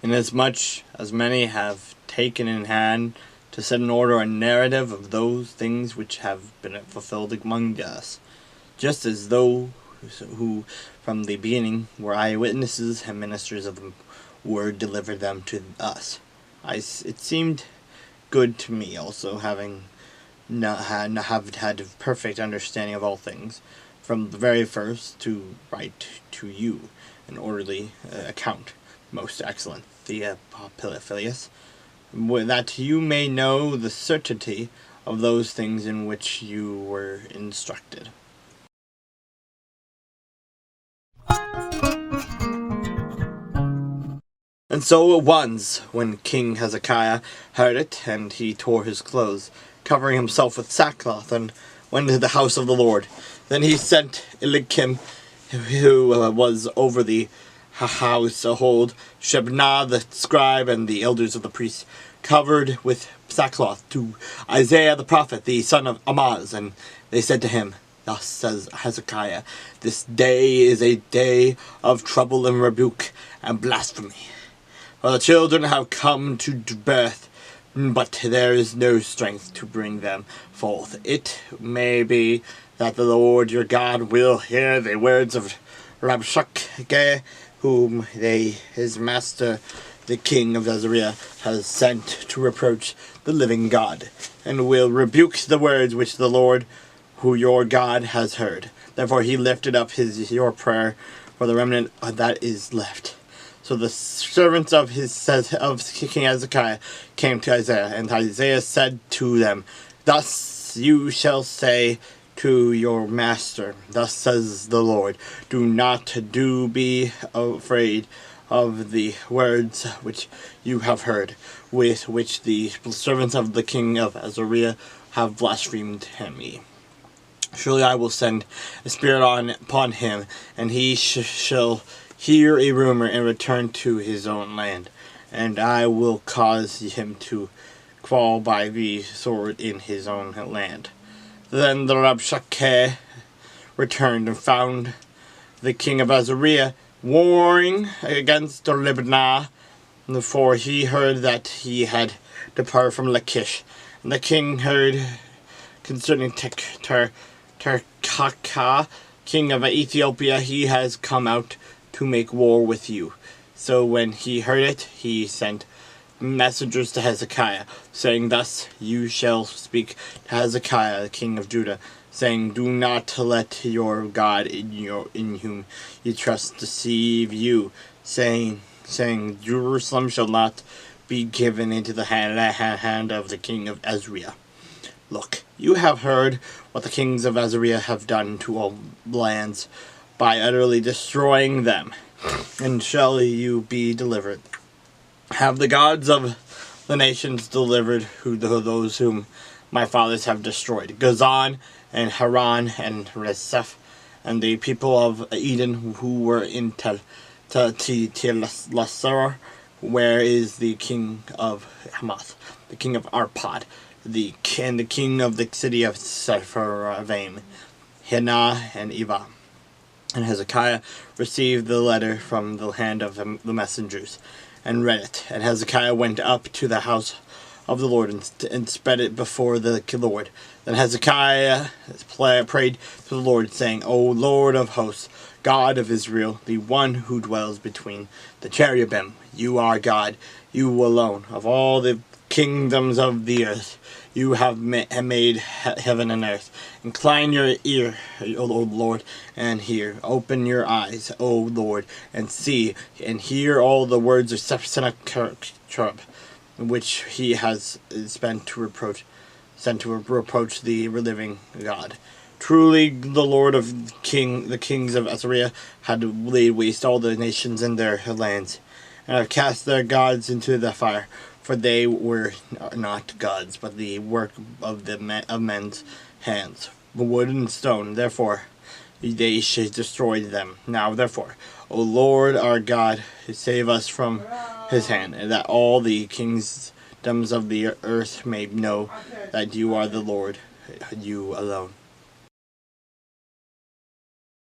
inasmuch as many have taken in hand to set in order a narrative of those things which have been fulfilled among us, just as though who from the beginning were eyewitnesses and ministers of the word delivered them to us. It seemed good to me also, having have had a perfect understanding of all things, from the very first to write to you an orderly account, most excellent Theophilus, that you may know the certainty of those things in which you were instructed. And so it was, when King Hezekiah heard it, and he tore his clothes, covering himself with sackcloth, and went into the house of the Lord. Then he sent Eliakim, who was over the household, Shebna the scribe, and the elders of the priests, covered with sackcloth, to Isaiah the prophet, the son of Amoz. And they said to him, Thus says Hezekiah, This day is a day of trouble and rebuke and blasphemy. For the children have come to birth, but there is no strength to bring them forth. It may be that the Lord your God will hear the words of Rabshakeh, whom his master, the king of Azariah, has sent to reproach the living God, and will rebuke the words which the Lord, who your God, has heard. Therefore he lifted up your prayer for the remnant that is left. So the servants of King Hezekiah came to Isaiah, and Isaiah said to them, Thus you shall say to your master, Thus says the Lord, Do not be afraid of the words which you have heard, with which the servants of the king of Azariah have blasphemed me. Surely I will send a spirit upon him, and he shall hear a rumor and return to his own land, and I will cause him to fall by the sword in his own land. Then the Rabshakeh returned and found the king of Azariah warring against Libnah, for he heard that he had departed from Lachish. And the king heard concerning Tirhakah, king of Ethiopia, he has come out to make war with you. So when he heard it, he sent messengers to Hezekiah, saying, Thus you shall speak to Hezekiah, the king of Judah, saying, Do not let your God in whom you trust deceive you, saying, Jerusalem shall not be given into the hand of the king of Azariah. Look, you have heard what the kings of Azariah have done to all lands, by utterly destroying them, and shall you be delivered. Have the gods of the nations delivered those whom my fathers have destroyed, Gazan and Haran and Rezeph, and the people of Eden who were in Tel-Lassar, where is the king of Hamath, the king of Arpad, and the king of the city of Sepharvaim, Henah and Eva. And Hezekiah received the letter from the hand of the messengers, and read it. And Hezekiah went up to the house of the Lord, and spread it before the Lord. Then Hezekiah prayed to the Lord, saying, O Lord of hosts, God of Israel, the one who dwells between the cherubim, you are God, you alone, of all the kingdoms of the earth. You have made heaven and earth. Incline your ear, O Lord, and hear. Open your eyes, O Lord, and see, and hear all the words of Sennacherib, which he has sent to reproach the living God. Truly, the Lord of the kings of Azariah had laid waste all the nations and their lands, and have cast their gods into the fire. For they were not gods, but the work of men's hands, wood and stone. Therefore, they destroyed them. Now, therefore, O Lord our God, save us from his hand, and that all the kingdoms of the earth may know that you are the Lord, you alone.